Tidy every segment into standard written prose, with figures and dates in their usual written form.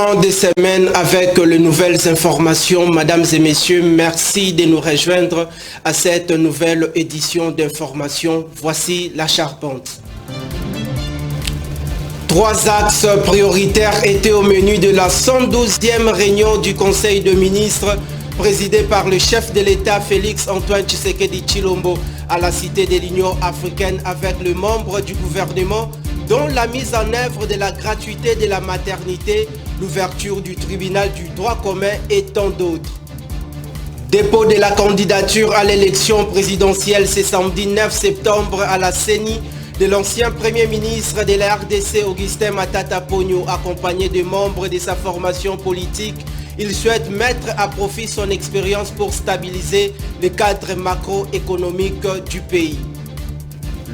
fin de semaine avec les nouvelles informations. Mesdames et messieurs, merci de nous rejoindre à cette nouvelle édition d'information. Voici la charpente. 3 axes prioritaires étaient au menu de la 112e réunion du Conseil de ministres présidée par le chef de l'État Félix Antoine Tshisekedi Tshilombo à la Cité de l'Union africaine avec le membre du gouvernement dont la mise en œuvre de la gratuité de la maternité, l'ouverture du tribunal du droit commun et tant d'autres. Dépôt de la candidature à l'élection présidentielle ce samedi 9 septembre à la CENI de l'ancien Premier ministre de la RDC Augustin Matata Ponyo, accompagné de membres de sa formation politique. Il souhaite mettre à profit son expérience pour stabiliser le cadre macroéconomique du pays.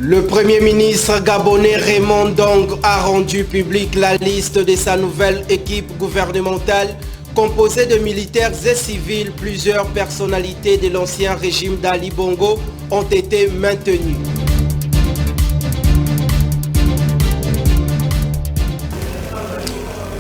Le Premier ministre gabonais Raymond Ndong a rendu publique la liste de sa nouvelle équipe gouvernementale composée de militaires et civils. Plusieurs personnalités de l'ancien régime d'Ali Bongo ont été maintenues.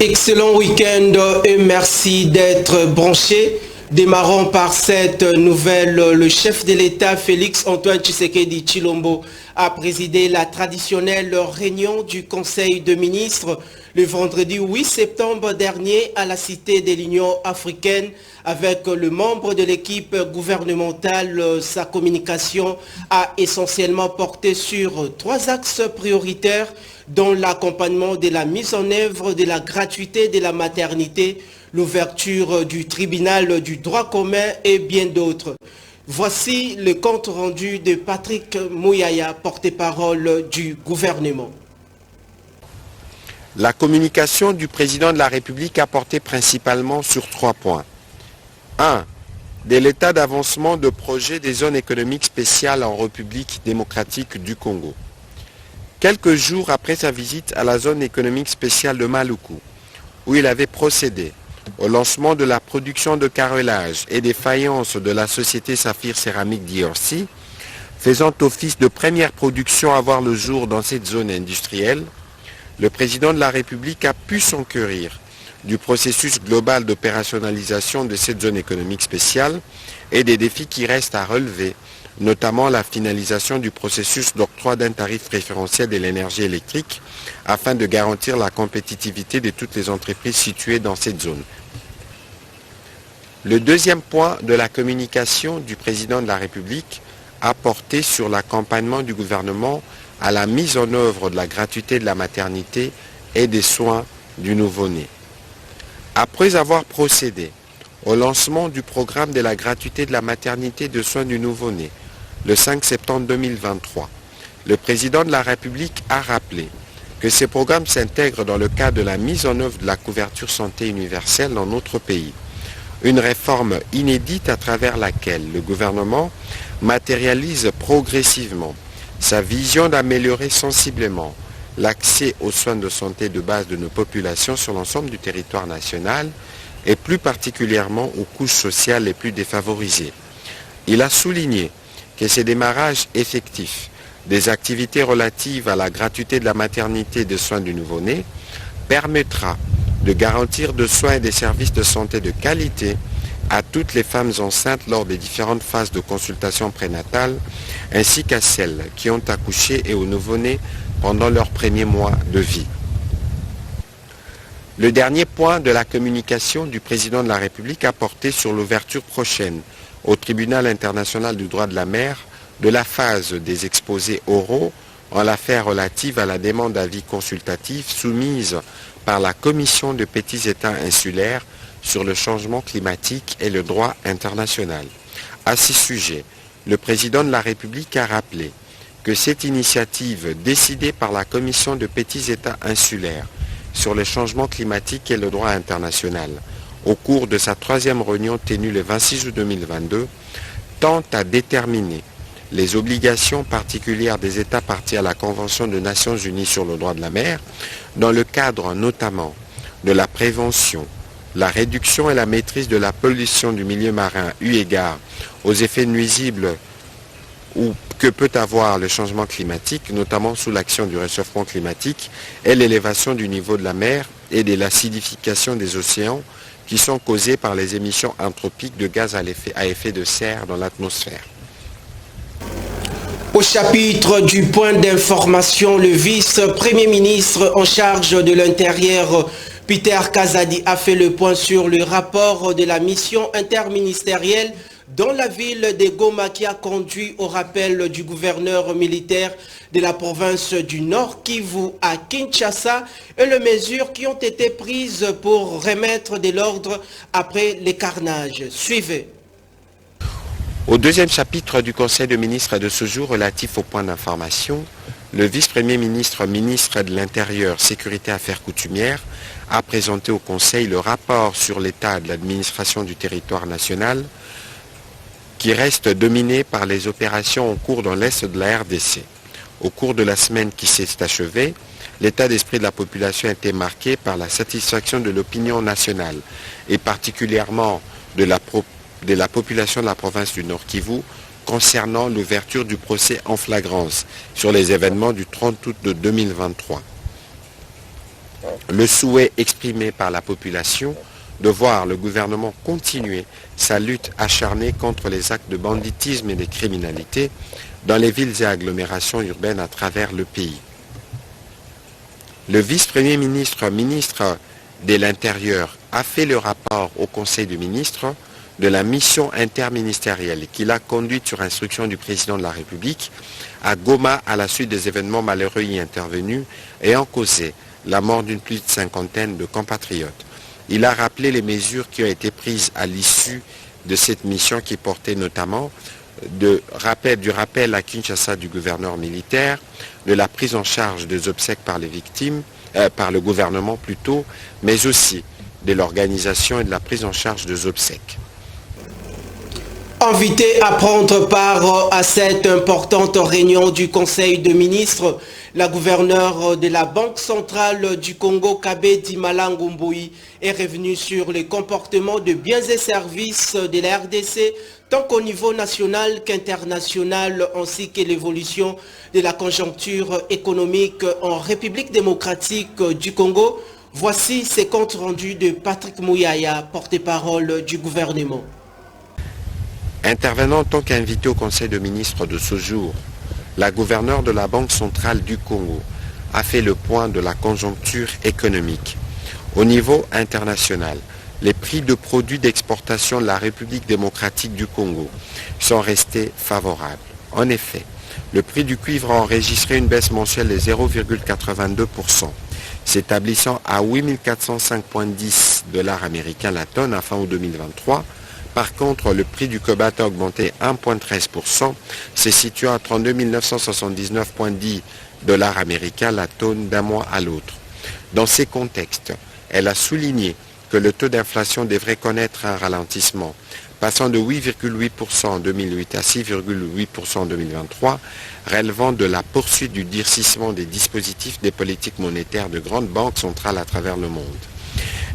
Excellent week-end et merci d'être branchés. Démarrons par cette nouvelle. Le chef de l'État Félix Antoine Tshisekedi Tshilombo a présidé la traditionnelle réunion du Conseil de ministres le vendredi 8 septembre dernier à la Cité de l'Union africaine avec le membre de l'équipe gouvernementale. Sa communication a essentiellement porté sur 3 axes prioritaires dont l'accompagnement de la mise en œuvre de la gratuité de la maternité, l'ouverture du tribunal du droit commun et bien d'autres. Voici le compte rendu de Patrick Mouyaya, porte-parole du gouvernement. La communication du président de la République a porté principalement sur 3 points. 1. De l'état d'avancement de projet des zones économiques spéciales en République démocratique du Congo. Quelques jours après sa visite à la zone économique spéciale de Maluku, où il avait procédé au lancement de la production de carrelage et des faïences de la société Saphir Céramique DRC, faisant office de première production à voir le jour dans cette zone industrielle, le président de la République a pu s'enquérir du processus global d'opérationnalisation de cette zone économique spéciale et des défis qui restent à relever, notamment la finalisation du processus d'octroi d'un tarif préférentiel de l'énergie électrique afin de garantir la compétitivité de toutes les entreprises situées dans cette zone. Le deuxième point de la communication du président de la République a porté sur l'accompagnement du gouvernement à la mise en œuvre de la gratuité de la maternité et des soins du nouveau-né. Après avoir procédé au lancement du programme de la gratuité de la maternité et de soins du nouveau-né, le 5 septembre 2023, le président de la République a rappelé que ces programmes s'intègrent dans le cadre de la mise en œuvre de la couverture santé universelle dans notre pays. Une réforme inédite à travers laquelle le gouvernement matérialise progressivement sa vision d'améliorer sensiblement l'accès aux soins de santé de base de nos populations sur l'ensemble du territoire national et plus particulièrement aux couches sociales les plus défavorisées. Il a souligné que ces démarrages effectifs des activités relatives à la gratuité de la maternité et des soins du nouveau-né permettra de garantir des soins et des services de santé de qualité à toutes les femmes enceintes lors des différentes phases de consultation prénatale, ainsi qu'à celles qui ont accouché et aux nouveau-nés pendant leurs premiers mois de vie. Le dernier point de la communication du président de la République a porté sur l'ouverture prochaine au Tribunal international du droit de la mer de la phase des exposés oraux en l'affaire relative à la demande d'avis consultatif soumise par la Commission de petits États insulaires sur le changement climatique et le droit international. À ce sujet, le président de la République a rappelé que cette initiative décidée par la Commission de petits États insulaires sur le changement climatique et le droit international au cours de sa 3e réunion tenue le 26 août 2022 tend à déterminer les obligations particulières des États partis à la Convention des Nations Unies sur le droit de la mer, dans le cadre notamment de la prévention, la réduction et la maîtrise de la pollution du milieu marin eu égard aux effets nuisibles que peut avoir le changement climatique, notamment sous l'action du réchauffement climatique et l'élévation du niveau de la mer et de l'acidification des océans qui sont causées par les émissions anthropiques de gaz à effet de serre dans l'atmosphère. Au chapitre du point d'information, le vice-premier ministre en charge de l'Intérieur, Peter Kazadi, a fait le point sur le rapport de la mission interministérielle dans la ville de Goma qui a conduit au rappel du gouverneur militaire de la province du Nord Kivu à Kinshasa et les mesures qui ont été prises pour remettre de l'ordre après les carnages. Suivez. Au deuxième chapitre du Conseil de ministres de ce jour relatif au point d'information, le vice-premier ministre, ministre de l'Intérieur, Sécurité et Affaires coutumières, a présenté au Conseil le rapport sur l'état de l'administration du territoire national qui reste dominé par les opérations en cours dans l'Est de la RDC. Au cours de la semaine qui s'est achevée, l'état d'esprit de la population a été marqué par la satisfaction de l'opinion nationale et particulièrement de la population de la province du Nord Kivu concernant l'ouverture du procès en flagrance sur les événements du 30 août de 2023. Le souhait exprimé par la population de voir le gouvernement continuer sa lutte acharnée contre les actes de banditisme et de criminalité dans les villes et agglomérations urbaines à travers le pays. Le vice-premier ministre, ministre de l'Intérieur, a fait le rapport au Conseil des ministres de la mission interministérielle qu'il a conduite sur instruction du président de la République à Goma à la suite des événements malheureux y intervenus ayant causé la mort d'une plus de cinquantaine de compatriotes. Il a rappelé les mesures qui ont été prises à l'issue de cette mission qui portait notamment du rappel à Kinshasa du gouverneur militaire, de la prise en charge des obsèques par les victimes, par le gouvernement plutôt, mais aussi de l'organisation et de la prise en charge des obsèques. Invité à prendre part à cette importante réunion du Conseil de ministres, la gouverneure de la Banque centrale du Congo, Kabedi Malangumboui, est revenue sur les comportements de biens et services de la RDC, tant qu'au niveau national qu'international, ainsi que l'évolution de la conjoncture économique en République démocratique du Congo. Voici ces comptes rendus de Patrick Mouyaya, porte-parole du gouvernement. Intervenant en tant qu'invité au Conseil de ministres de ce jour, la gouverneure de la Banque centrale du Congo a fait le point de la conjoncture économique. Au niveau international, les prix de produits d'exportation de la République démocratique du Congo sont restés favorables. En effet, le prix du cuivre a enregistré une baisse mensuelle de 0,82%, s'établissant à 8405,10 $ américains la tonne à fin août 2023. Par contre, le prix du cobalt a augmenté 1,13%, se situant à 32 979,10 $ américains la tonne d'un mois à l'autre. Dans ces contextes, elle a souligné que le taux d'inflation devrait connaître un ralentissement, passant de 8,8% en 2008 à 6,8% en 2023, relevant de la poursuite du durcissement des dispositifs des politiques monétaires de grandes banques centrales à travers le monde.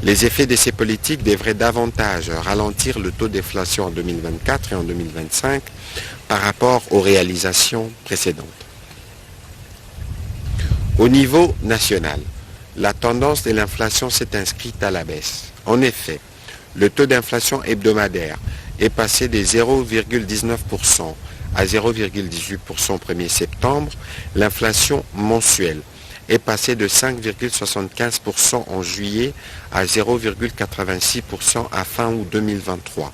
Les effets de ces politiques devraient davantage ralentir le taux d'inflation en 2024 et en 2025 par rapport aux réalisations précédentes. Au niveau national, la tendance de l'inflation s'est inscrite à la baisse. En effet, le taux d'inflation hebdomadaire est passé de 0,19% à 0,18% au 1er septembre. L'inflation mensuelle est passé de 5,75% en juillet à 0,86% à fin août 2023,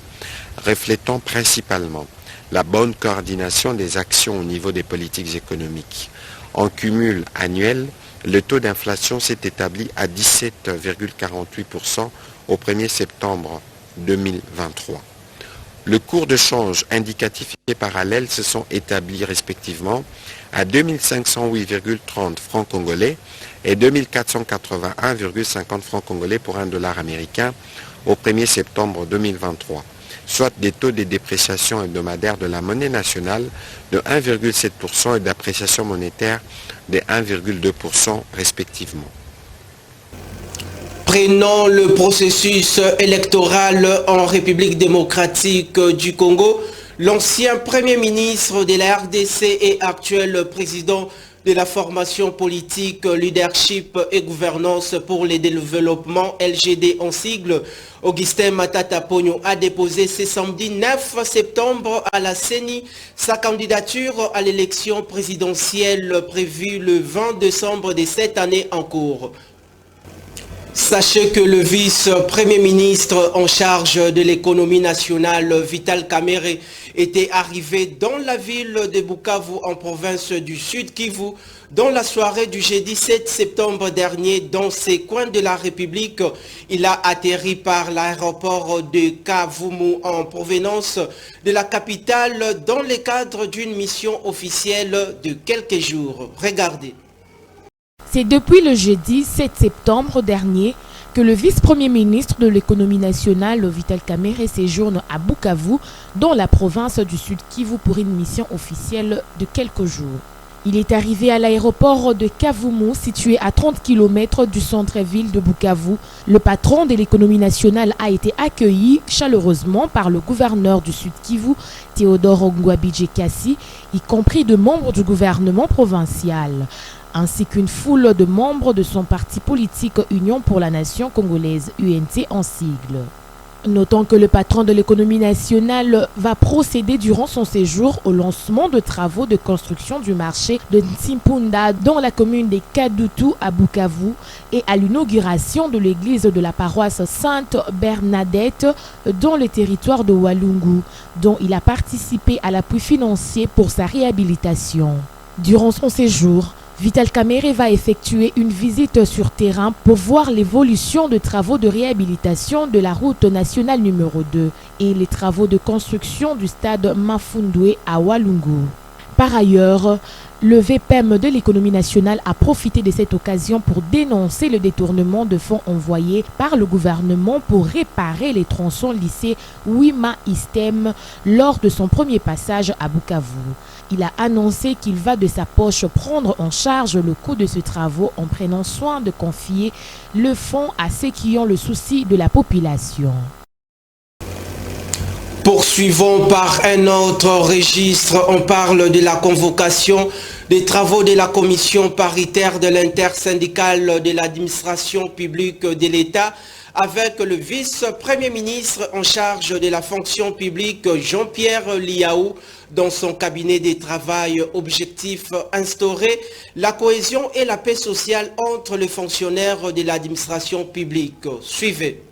reflétant principalement la bonne coordination des actions au niveau des politiques économiques. En cumul annuel, le taux d'inflation s'est établi à 17,48% au 1er septembre 2023. Le cours de change indicatif et parallèle se sont établis respectivement à 2508,30 francs congolais et 2481,50 francs congolais pour $1 américain au 1er septembre 2023, soit des taux de dépréciation hebdomadaire de la monnaie nationale de 1,7% et d'appréciation monétaire de 1,2% respectivement. Prenons le processus électoral en République démocratique du Congo. L'ancien Premier ministre de la RDC et actuel président de la formation politique, leadership et gouvernance pour le développement LGD en sigle, Augustin Matata Pogno a déposé ce samedi 9 septembre à la CENI sa candidature à l'élection présidentielle prévue le 20 décembre de cette année en cours. Sachez que le vice-premier ministre en charge de l'économie nationale, Vital Kamerhe, était arrivé dans la ville de Bukavu en province du Sud Kivu dans la soirée du jeudi 7 septembre dernier dans ces coins de la République. Il a atterri par l'aéroport de Kavumu en provenance de la capitale dans le cadre d'une mission officielle de quelques jours. Regardez. C'est depuis le jeudi 7 septembre dernier que le vice-premier ministre de l'économie nationale, Vital Kamerhe, séjourne à Bukavu, dans la province du Sud Kivu, pour une mission officielle de quelques jours. Il est arrivé à l'aéroport de Kavumu, situé à 30 km du centre-ville de Bukavu. Le patron de l'économie nationale a été accueilli chaleureusement par le gouverneur du Sud Kivu, Théodore Ngwabidje-Kassi, y compris de membres du gouvernement provincial, ainsi qu'une foule de membres de son parti politique Union pour la Nation congolaise, UNC en sigle. Notons que le patron de l'économie nationale va procéder durant son séjour au lancement de travaux de construction du marché de Ntsimpunda dans la commune de Kadutu à Bukavu et à l'inauguration de l'église de la paroisse Sainte Bernadette dans le territoire de Walungu, dont il a participé à l'appui financier pour sa réhabilitation. Durant son séjour, Vital Kamerhe va effectuer une visite sur terrain pour voir l'évolution de travaux de réhabilitation de la route nationale numéro 2 et les travaux de construction du stade Mafundwe à Walungu. Par ailleurs, le VPM de l'économie nationale a profité de cette occasion pour dénoncer le détournement de fonds envoyés par le gouvernement pour réparer les tronçons lycée Wima Istem lors de son premier passage à Bukavu. Il a annoncé qu'il va de sa poche prendre en charge le coût de ces travaux en prenant soin de confier le fonds à ceux qui ont le souci de la population. Poursuivons par un autre registre. On parle de la convocation des travaux de la commission paritaire de l'intersyndicale de l'administration publique de l'État avec le vice-premier ministre en charge de la fonction publique Jean-Pierre Liaou dans son cabinet de travail. Objectif: instaurer la cohésion et la paix sociale entre les fonctionnaires de l'administration publique. Suivez.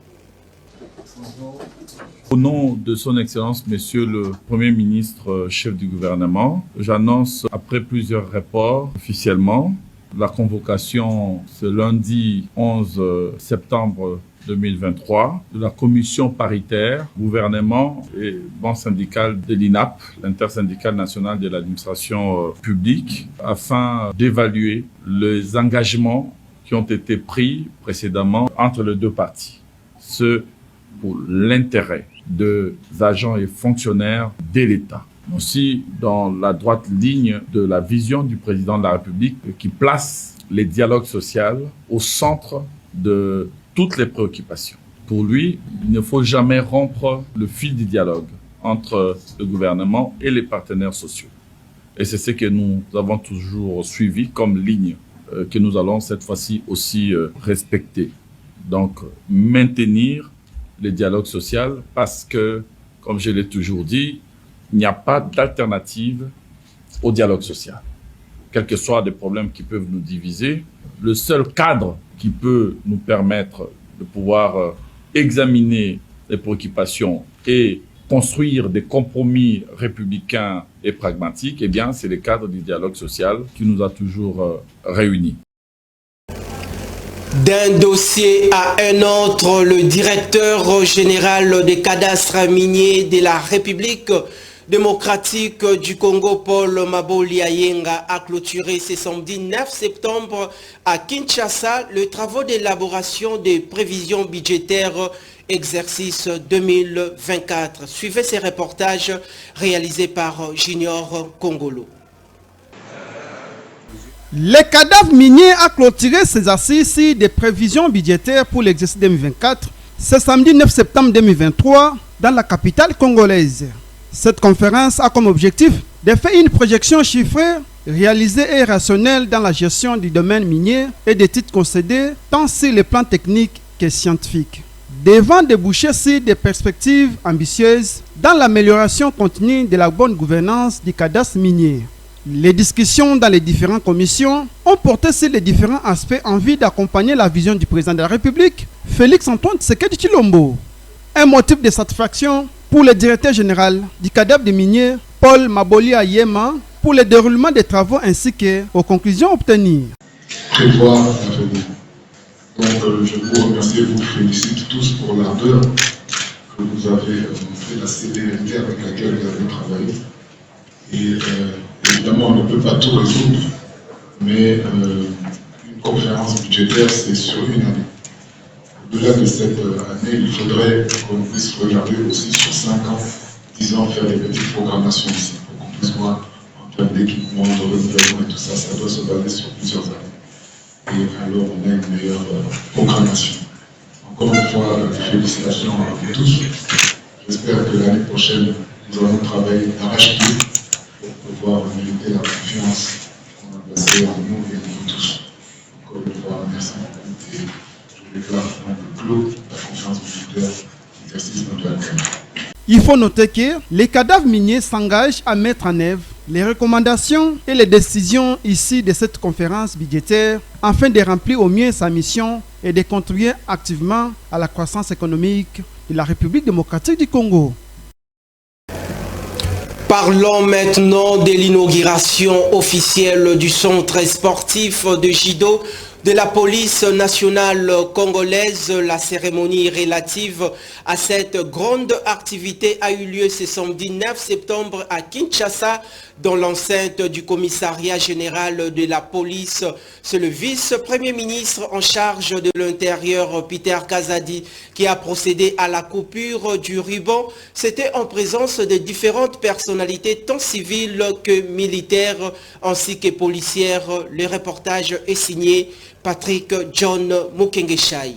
Au nom de son Excellence, Monsieur le Premier ministre, chef du gouvernement, j'annonce, après plusieurs rapports officiellement, la convocation ce lundi 11 septembre 2023 de la commission paritaire, gouvernement et banque syndicale de l'INAP, l'intersyndicale nationale de l'administration publique, afin d'évaluer les engagements qui ont été pris précédemment entre les deux parties. Ce pour l'intérêt des agents et fonctionnaires de l'État. Aussi dans la droite ligne de la vision du président de la République qui place les dialogues sociaux au centre de toutes les préoccupations. Pour lui, il ne faut jamais rompre le fil du dialogue entre le gouvernement et les partenaires sociaux. Et c'est ce que nous avons toujours suivi comme ligne que nous allons cette fois-ci aussi respecter. Donc, maintenir les dialogues sociaux parce que, comme je l'ai toujours dit, il n'y a pas d'alternative au dialogue social. Quels que soient les problèmes qui peuvent nous diviser, le seul cadre qui peut nous permettre de pouvoir examiner les préoccupations et construire des compromis républicains et pragmatiques, eh bien, c'est le cadre du dialogue social qui nous a toujours réunis. D'un dossier à un autre, le directeur général des cadastres miniers de la République démocratique du Congo, Paul Maboliayenga, a clôturé ce samedi 9 septembre à Kinshasa le travaux d'élaboration des prévisions budgétaires exercice 2024. Suivez ces reportages réalisés par Junior Congolo. Le cadavre minier a clôturé ses assises des prévisions budgétaires pour l'exercice 2024 ce samedi 9 septembre 2023 dans la capitale congolaise. Cette conférence a comme objectif de faire une projection chiffrée réalisé et rationnel dans la gestion du domaine minier et des titres concédés, tant sur les plans techniques que scientifiques. Devant déboucher sur des perspectives ambitieuses dans l'amélioration continue de la bonne gouvernance du cadastre minier. Les discussions dans les différentes commissions ont porté sur les différents aspects en vue d'accompagner la vision du président de la République, Félix Antoine Tshisekedi Tshilombo. Un motif de satisfaction pour le directeur général du cadastre des miniers, Paul Maboli Ayema, pour le déroulement des travaux ainsi qu'aux conclusions obtenues. Prévoir l'avenir. Donc je vous remercie et vous félicite tous pour l'ardeur que vous avez montré, la célérité avec laquelle vous avez travaillé. Et évidemment, on ne peut pas tout résoudre, mais une conférence budgétaire, c'est sur une année. Au-delà de cette année, il faudrait qu'on puisse regarder aussi sur 5 ans, 10 ans, faire des petites programmations ici, pour qu'on puisse voir en termes d'équipement, de renouvellement et tout ça, ça doit se baser sur plusieurs années. Et alors on a une meilleure programmation. Encore une fois, félicitations à vous tous. J'espère que l'année prochaine, nous allons travailler d'arrache-pied pour pouvoir mériter la confiance qu'on a placée en nous et en vous tous. Encore une fois, merci beaucoup. Et je déclare le clos de la conférence budgétaire exercice de. Il faut noter que les cadavres miniers s'engagent à mettre en œuvre les recommandations et les décisions issues de cette conférence budgétaire afin de remplir au mieux sa mission et de contribuer activement à la croissance économique de la République démocratique du Congo. Parlons maintenant de l'inauguration officielle du centre sportif de judo de la police nationale congolaise. La cérémonie relative à cette grande activité a eu lieu ce samedi 9 septembre à Kinshasa, dans l'enceinte du commissariat général de la police. C'est le vice-premier ministre en charge de l'Intérieur, Peter Kazadi, qui a procédé à la coupure du ruban. C'était en présence de différentes personnalités, tant civiles que militaires, ainsi que policières. Le reportage est signé Patrick John Mukengeshaï.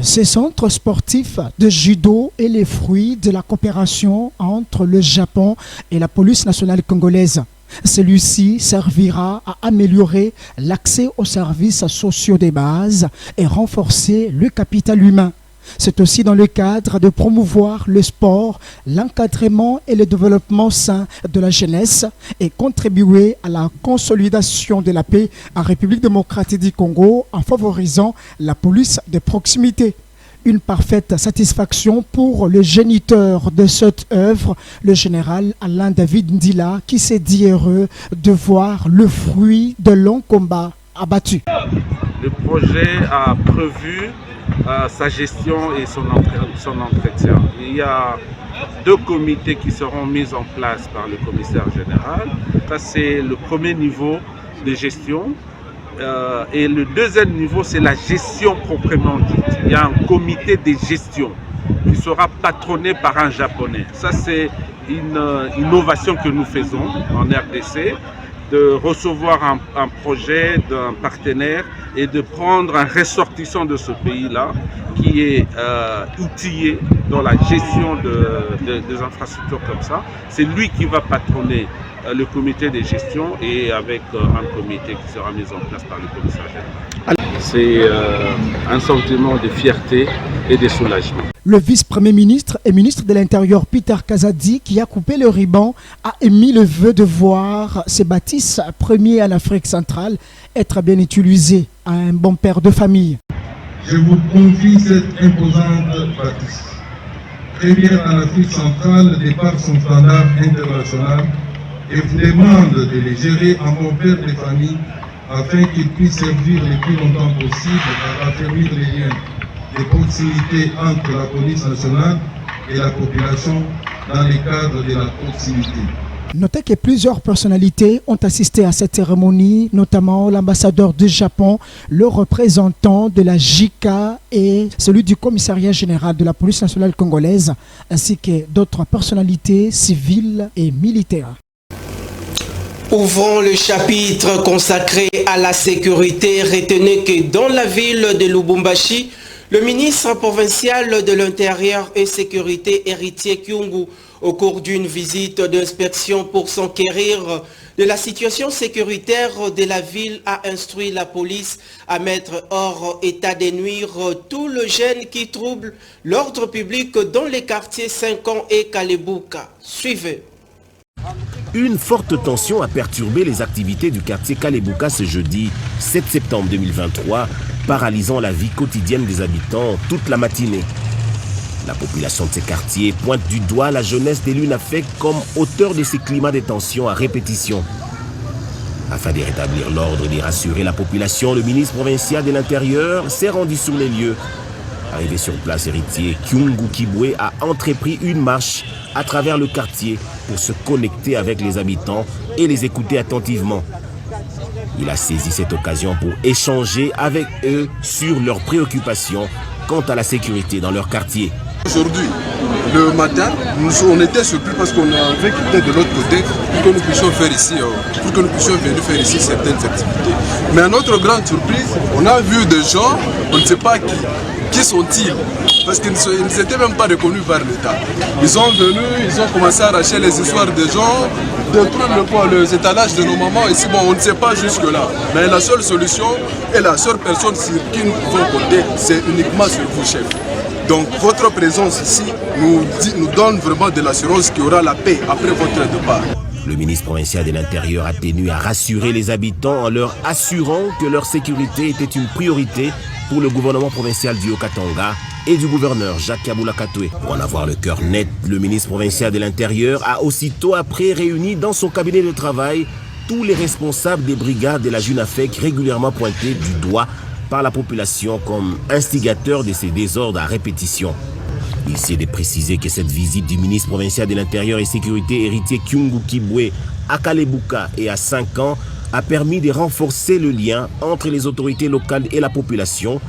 Ce centre sportif de judo est le fruit de la coopération entre le Japon et la police nationale congolaise. Celui-ci servira à améliorer l'accès aux services sociaux de base et renforcer le capital humain. C'est aussi dans le cadre de promouvoir le sport, l'encadrement et le développement sain de la jeunesse et contribuer à la consolidation de la paix en République démocratique du Congo en favorisant la police de proximité. Une parfaite satisfaction pour le géniteur de cette œuvre, le général Alain David Ndila, qui s'est dit heureux de voir le fruit de longs combats abattus. Le projet a prévu sa gestion et son entretien. Il y a 2 comités qui seront mis en place par le commissaire général. Ça, c'est le premier niveau de gestion. Et le deuxième niveau, c'est la gestion proprement dite. Il y a un comité de gestion qui sera patronné par un Japonais. Ça, c'est une innovation que nous faisons en RDC, de recevoir un projet d'un partenaire et de prendre un ressortissant de ce pays-là qui est outillé dans la gestion des infrastructures comme ça. C'est lui qui va patronner le comité de gestion et avec un comité qui sera mis en place par le commissaire général. C'est un sentiment de fierté et de soulagement. Le vice-premier ministre et ministre de l'Intérieur Peter Kazadi, qui a coupé le ruban, a émis le vœu de voir ces bâtisses premiers en Afrique centrale être bien utilisées à un bon père de famille. Je vous confie cette imposante bâtisse. Première en Afrique centrale de par son standard international, et vous demande de les gérer en bon père de famille afin qu'ils puissent servir le plus longtemps possible à raffermir les liens de proximité entre la police nationale et la population dans le cadre de la proximité. Notez que plusieurs personnalités ont assisté à cette cérémonie, notamment l'ambassadeur du Japon, le représentant de la JICA et celui du commissariat général de la police nationale congolaise, ainsi que d'autres personnalités civiles et militaires. Ouvrons le chapitre consacré à la sécurité. Retenez que dans la ville de Lubumbashi, Le ministre provincial de l'Intérieur et Sécurité, Héritier Kyungu, au cours d'une visite d'inspection pour s'enquérir de la situation sécuritaire de la ville, a instruit la police à mettre hors état de nuire tout le gène qui trouble l'ordre public dans les quartiers 5 ans et Kalebuka. Suivez. Une forte tension a perturbé les activités du quartier Kalebuka ce jeudi 7 septembre 2023, paralysant la vie quotidienne des habitants toute la matinée. La population de ces quartiers pointe du doigt la jeunesse des l'UNAFEC comme auteur de ces climats de tension à répétition. Afin de rétablir l'ordre et de rassurer la population, le ministre provincial de l'Intérieur s'est rendu sur les lieux. Arrivé sur place, Héritier Kyungu Kibwe a entrepris une marche à travers le quartier pour se connecter avec les habitants et les écouter attentivement. Il a saisi cette occasion pour échanger avec eux sur leurs préoccupations quant à la sécurité dans leur quartier. Aujourd'hui, le matin, on était surpris parce qu'on avait quitté de l'autre côté pour que nous puissions faire ici, pour que nous puissions venir faire ici certaines activités. Mais à notre grande surprise, on a vu des gens, on ne sait pas qui sont-ils, parce qu'ils ne s'étaient même pas reconnus par l'État. Ils sont venus, ils ont commencé à arracher les histoires des gens, détruire les étalages de nos mamans. Ici, bon, on ne sait pas jusque-là. Mais la seule solution et la seule personne sur qui nous pouvons compter, c'est uniquement sur vous, chef. Donc votre présence ici nous donne vraiment de l'assurance qu'il y aura la paix après votre départ. Le ministre provincial de l'Intérieur a tenu à rassurer les habitants en leur assurant que leur sécurité était une priorité pour le gouvernement provincial du Haut-Katanga et du gouverneur Jacques Kabula Katwe. Pour en avoir le cœur net, le ministre provincial de l'Intérieur a aussitôt après réuni dans son cabinet de travail tous les responsables des brigades de la JUNAFEC régulièrement pointés du doigt par la population comme instigateur de ces désordres à répétition. Il s'est de préciser que cette visite du ministre provincial de l'Intérieur et Sécurité, Héritier Kyungu Kibwe, à Kalebuka et à 5 ans, a permis de renforcer le lien entre les autorités locales et la population,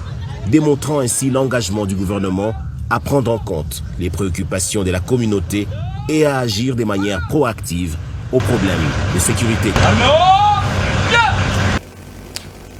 démontrant ainsi l'engagement du gouvernement à prendre en compte les préoccupations de la communauté et à agir de manière proactive aux problèmes de sécurité.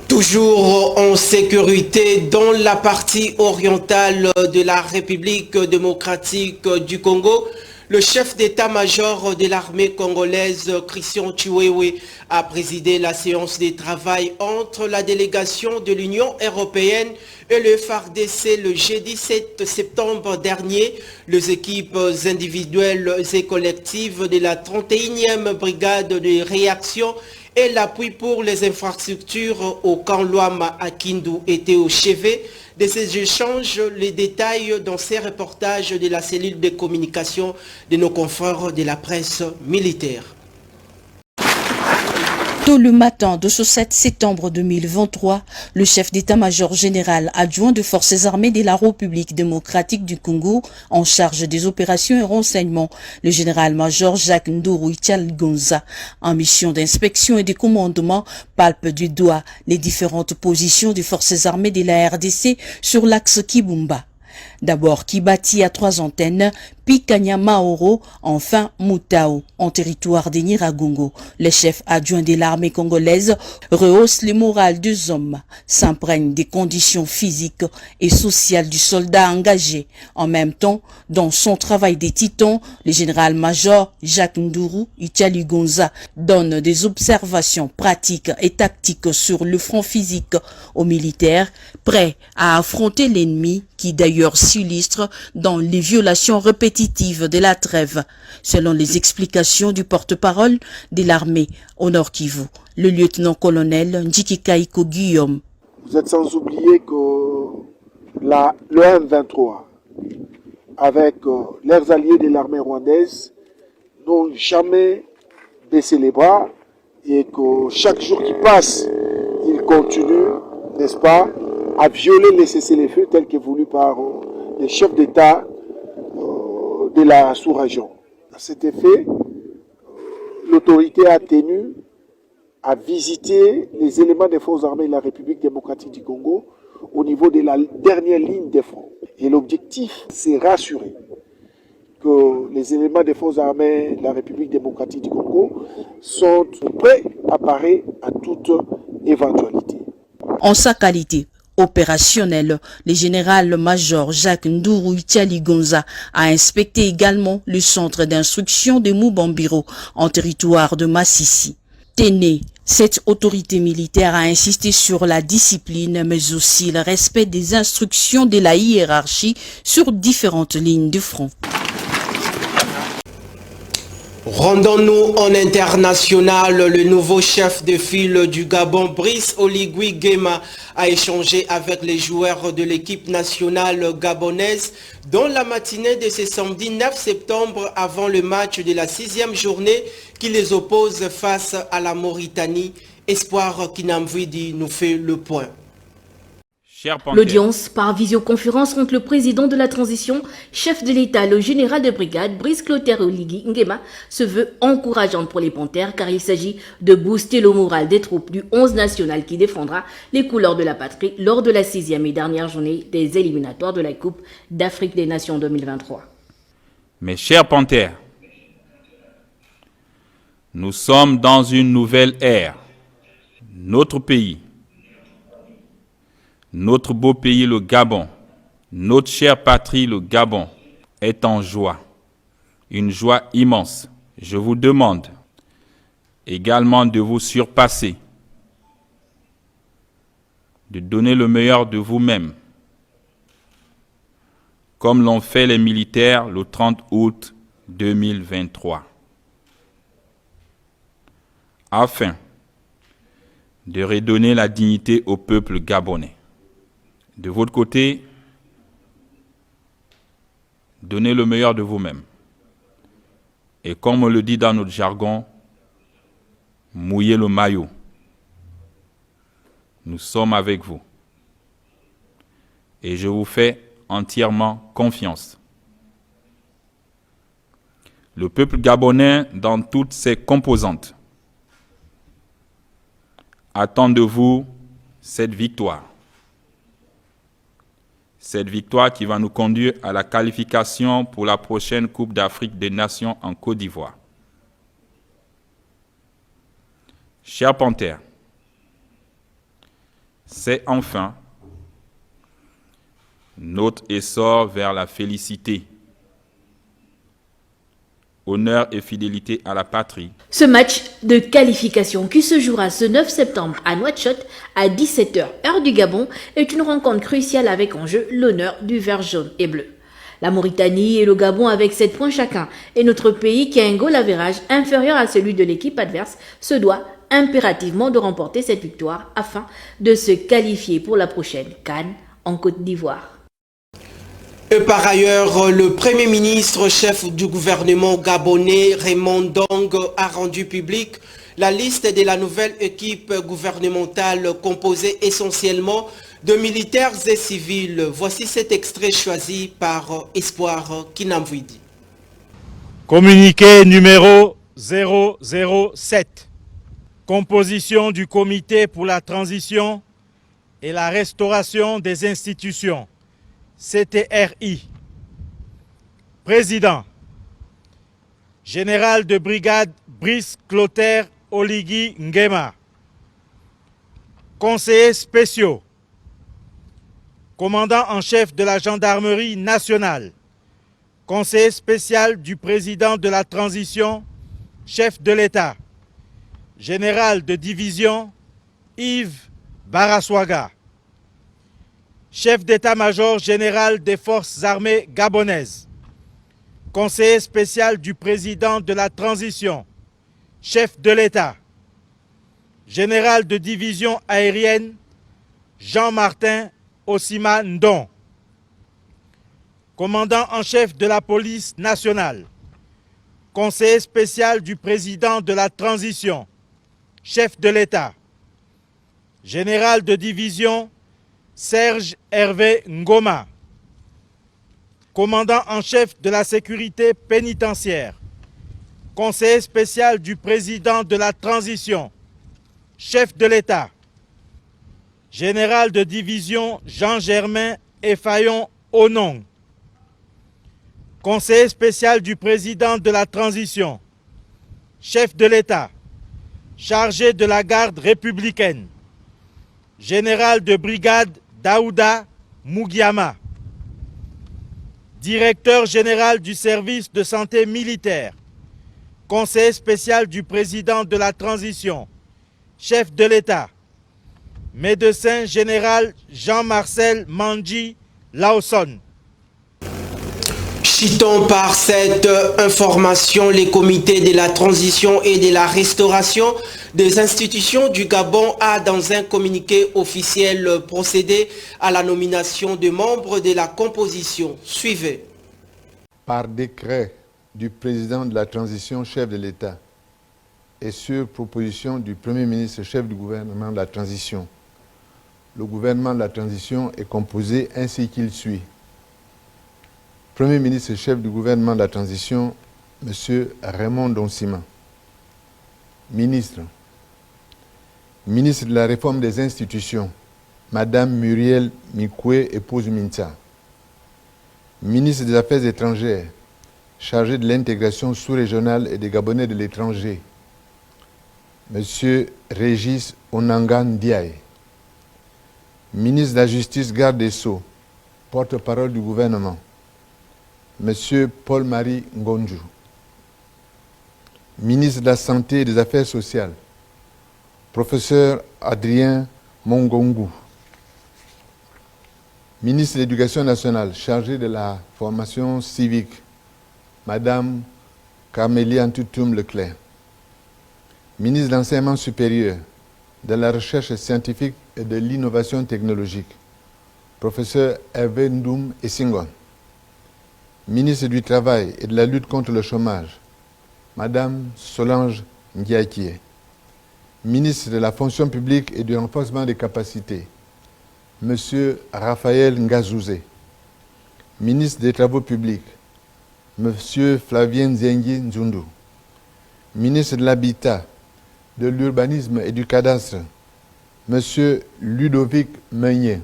Toujours en sécurité dans la partie orientale de la République démocratique du Congo, le chef d'état-major de l'armée congolaise, Christian Chiwewe, a présidé la séance de travail entre la délégation de l'Union européenne et le FARDC le jeudi 7 septembre dernier. Les équipes individuelles et collectives de la 31e brigade de réaction et l'appui pour les infrastructures au camp Luama à Kindu étaient au chevet de ces échanges. Les détails dans ces reportages de la cellule de communication de nos confrères de la presse militaire. Tôt le matin de ce 7 septembre 2023, le chef d'état-major général adjoint de forces armées de la République démocratique du Congo, en charge des opérations et renseignements, le général-major Jacques Nduru Ichalgonza, en mission d'inspection et de commandement, palpe du doigt les différentes positions des forces armées de la RDC sur l'axe Kibumba. D'abord Kibati à 3 antennes, puis Kanyamaoro, enfin Mutao, en territoire de Nyiragongo. Le chef adjoint de l'armée congolaise rehausse le moral des hommes, s'imprègne des conditions physiques et sociales du soldat engagé. En même temps, dans son travail des titans, le général-major Jacques Nduru Ichalgonza donne des observations pratiques et tactiques sur le front physique aux militaires, prêts à affronter l'ennemi qui d'ailleurs s'illustre dans les violations répétitives de la trêve, selon les explications du porte-parole de l'armée au Nord Kivu, le lieutenant-colonel Ndjiki Kaiko Guillaume. Vous êtes sans oublier que le M23, avec leurs alliés de l'armée rwandaise, n'ont jamais baissé les bras et que chaque jour qui passe, ils continuent, n'est-ce pas, à violer les cessez-le-feu tels que voulus par les chefs d'État de la sous-région. À cet effet, l'autorité a tenu à visiter les éléments des forces armées de la République démocratique du Congo au niveau de la dernière ligne de front. Et l'objectif, c'est rassurer que les éléments des forces armées de la République démocratique du Congo sont prêts à parer à toute éventualité. En sa qualité Opérationnel, le général-major Jacques Ndourou Tialigonza a inspecté également le centre d'instruction de Moubambiro en territoire de Massissi. Téné, cette autorité militaire a insisté sur la discipline mais aussi le respect des instructions de la hiérarchie sur différentes lignes de front. Rendons-nous en international. Le nouveau chef de file du Gabon, Brice Oligui Nguema, a échangé avec les joueurs de l'équipe nationale gabonaise dans la matinée de ce samedi 9 septembre avant le match de la 6e journée qui les oppose face à la Mauritanie. Espoir Kinamvidi nous fait le point. L'audience par visioconférence entre le président de la transition, chef de l'État, le général de brigade, Brice Clotaire Oligui Nguema, se veut encourageante pour les Panthères car il s'agit de booster le moral des troupes du 11 national qui défendra les couleurs de la patrie lors de la 6e et dernière journée des éliminatoires de la Coupe d'Afrique des Nations 2023. Mes chers Panthères, nous sommes dans une nouvelle ère. Notre pays, notre beau pays, le Gabon, notre chère patrie, le Gabon, est en joie, une joie immense. Je vous demande également de vous surpasser, de donner le meilleur de vous-même, comme l'ont fait les militaires le 30 août 2023, afin de redonner la dignité au peuple gabonais. De votre côté, donnez le meilleur de vous-même. Et comme on le dit dans notre jargon, mouillez le maillot. Nous sommes avec vous. Et je vous fais entièrement confiance. Le peuple gabonais, dans toutes ses composantes, attend de vous cette victoire. Cette victoire qui va nous conduire à la qualification pour la prochaine Coupe d'Afrique des Nations en Côte d'Ivoire. Chers Panthères, c'est enfin notre essor vers la félicité, honneur et fidélité à la patrie. Ce match de qualification qui se jouera ce 9 septembre à Nouakchott à 17h heure du Gabon est une rencontre cruciale avec en jeu l'honneur du vert jaune et bleu. La Mauritanie et le Gabon avec 7 points chacun et notre pays qui a un goal average inférieur à celui de l'équipe adverse se doit impérativement de remporter cette victoire afin de se qualifier pour la prochaine CAN en Côte d'Ivoire. Et par ailleurs, le Premier ministre, chef du gouvernement gabonais, Raymond Dong, a rendu public la liste de la nouvelle équipe gouvernementale composée essentiellement de militaires et civils. Voici cet extrait choisi par Espoir Kinamvidi. Communiqué numéro 007. Composition du comité pour la transition et la restauration des institutions. CTRI. Président, général de brigade Brice Clotaire Oligui Nguema. Conseillers spéciaux, commandant en chef de la gendarmerie nationale, conseiller spécial du président de la transition, chef de l'État, général de division Yves Baraswaga. Chef d'état-major général des forces armées gabonaises, conseiller spécial du président de la transition, chef de l'État, général de division aérienne, Jean-Martin Ossima Ndon, commandant en chef de la police nationale, conseiller spécial du président de la transition, chef de l'État, général de division Serge Hervé Ngoma, commandant en chef de la sécurité pénitentiaire, conseiller spécial du président de la transition, chef de l'État, général de division Jean-Germain Effayon Onong, conseiller spécial du président de la transition, chef de l'État, chargé de la garde républicaine, général de brigade Daouda Mugiama, directeur général du service de santé militaire, conseiller spécial du président de la transition, chef de l'État, médecin général Jean-Marcel Mandji Lawson. Citons par cette information les comités de la transition et de la restauration des institutions du Gabon a dans un communiqué officiel procédé à la nomination de membres de la composition. Suivez. Par décret du président de la transition, chef de l'État, et sur proposition du Premier ministre, chef du gouvernement de la transition, le gouvernement de la transition est composé ainsi qu'il suit. Premier ministre et chef du gouvernement de la transition, M. Raymond Donsima. Ministre. Ministre de la réforme des institutions, Mme Muriel Mikwe, épouse Minta. Ministre des Affaires étrangères, chargé de l'intégration sous-régionale et des Gabonais de l'étranger, M. Régis Onangan Ndiaye. Ministre de la Justice, garde des Sceaux, porte-parole du gouvernement, M. Paul-Marie Ngonjou. Ministre de la Santé et des Affaires sociales, Professeur Adrien Mongongu. Ministre de l'Éducation nationale, chargé de la formation civique, Madame Camélie Antoutoum Leclerc. Ministre de l'Enseignement supérieur, de la Recherche scientifique et de l'Innovation technologique, Professeur Hervé Ndoum Essingon. Ministre du Travail et de la lutte contre le chômage, Madame Solange Ndiaye. Ministre de la fonction publique et du renforcement des capacités, Monsieur Raphaël Ngazouzé. Ministre des Travaux publics, Monsieur Flavien Nzengi Nzundu. Ministre de l'Habitat, de l'Urbanisme et du Cadastre, Monsieur Ludovic Meunier.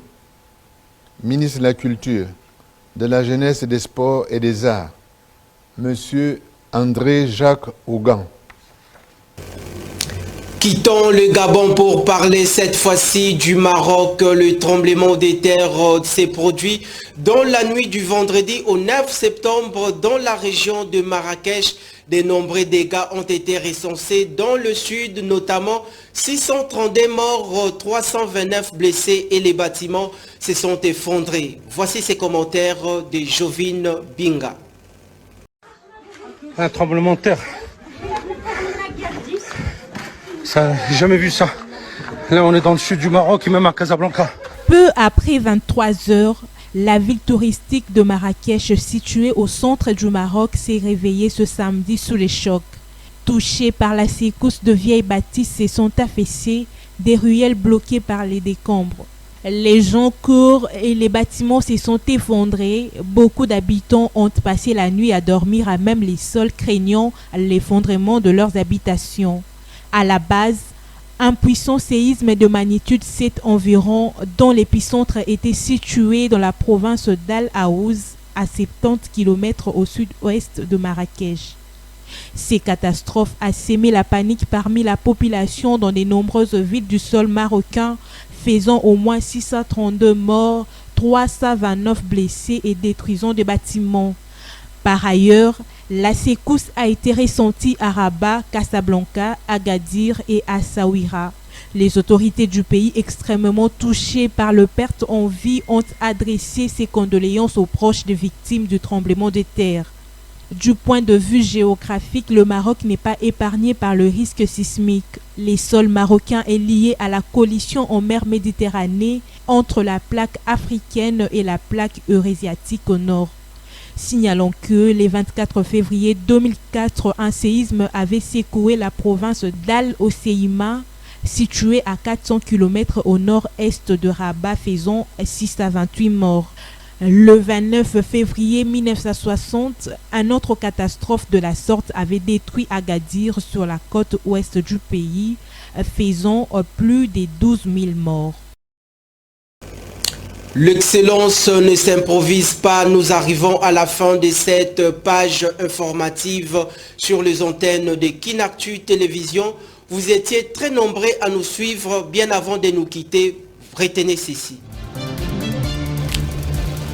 Ministre de la Culture, de la Jeunesse, des Sports et des Arts, Monsieur André Jacques Ougan. Quittons le Gabon pour parler cette fois-ci du Maroc. Le tremblement de terre s'est produit dans la nuit du vendredi au 9 septembre dans la région de Marrakech. De nombreux dégâts ont été recensés dans le sud, notamment 632 morts, 329 blessés et les bâtiments se sont effondrés. Voici ces commentaires de Jovine Binga. Un tremblement de terre. Ça, j'ai jamais vu ça. Là, on est dans le sud du Maroc et même à Casablanca. Peu après 23 heures, la ville touristique de Marrakech, située au centre du Maroc, s'est réveillée ce samedi sous les chocs. Touchés par la secousse, de vieilles bâtisses se sont affaissées, des ruelles bloquées par les décombres. Les gens courent et les bâtiments se sont effondrés. Beaucoup d'habitants ont passé la nuit à dormir à même les sols, craignant l'effondrement de leurs habitations. À la base, un puissant séisme de magnitude 7 environ, dont l'épicentre était situé dans la province d'Al Haouz, à 70 km au sud-ouest de Marrakech. Ces catastrophes ont sémé la panique parmi la population dans de nombreuses villes du sol marocain, faisant au moins 632 morts, 329 blessés et détruisant des bâtiments. Par ailleurs, la secousse a été ressentie à Rabat, Casablanca, Agadir et à Saouira. Les autorités du pays extrêmement touchées par le perte en vie ont adressé ses condoléances aux proches des victimes du tremblement de terre. Du point de vue géographique, le Maroc n'est pas épargné par le risque sismique. Les sols marocains est lié à la collision en mer Méditerranée entre la plaque africaine et la plaque eurésiatique au nord. Signalons que le 24 février 2004, un séisme avait secoué la province d'Al-Hoceïma, située à 400 km au nord-est de Rabat, faisant 6 à 28 morts. Le 29 février 1960, une autre catastrophe de la sorte avait détruit Agadir sur la côte ouest du pays, faisant plus de 12 000 morts. L'excellence ne s'improvise pas. Nous arrivons à la fin de cette page informative sur les antennes de Kinactu Télévision. Vous étiez très nombreux à nous suivre bien avant de nous quitter. Retenez ceci.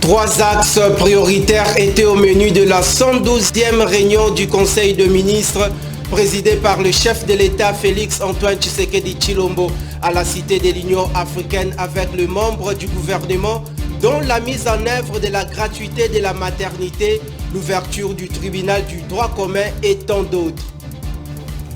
3 axes prioritaires étaient au menu de la 112e réunion du Conseil de ministres présidé par le chef de l'État Félix Antoine Tshisekedi Tshilombo à la Cité de l'Union africaine avec le membre du gouvernement dont la mise en œuvre de la gratuité de la maternité, l'ouverture du tribunal du droit commun et tant d'autres.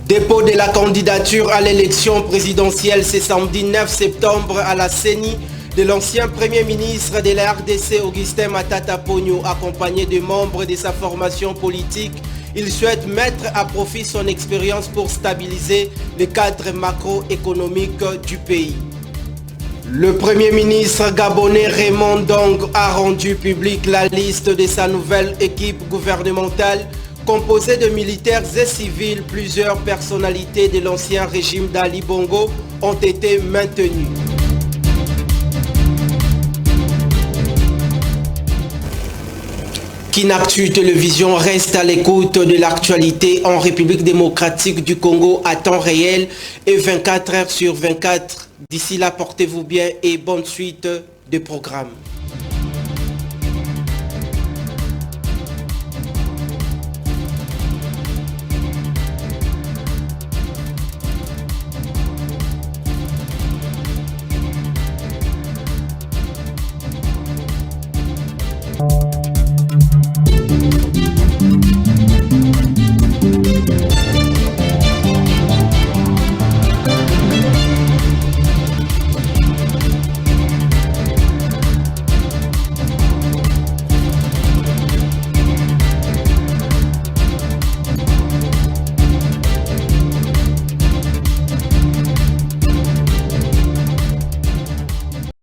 Dépôt de la candidature à l'élection présidentielle ce samedi 9 septembre à la CENI de l'ancien Premier ministre de la RDC Augustin Matata Ponyo accompagné de membres de sa formation politique. Il souhaite mettre à profit son expérience pour stabiliser le cadre macroéconomique du pays. Le Premier ministre gabonais Raymond Ndong a rendu publique la liste de sa nouvelle équipe gouvernementale composée de militaires et civils. Plusieurs personnalités de l'ancien régime d'Ali Bongo ont été maintenues. Kinactu Télévision reste à l'écoute de l'actualité en République démocratique du Congo à temps réel et 24 heures sur 24. D'ici là, portez-vous bien et bonne suite de programme.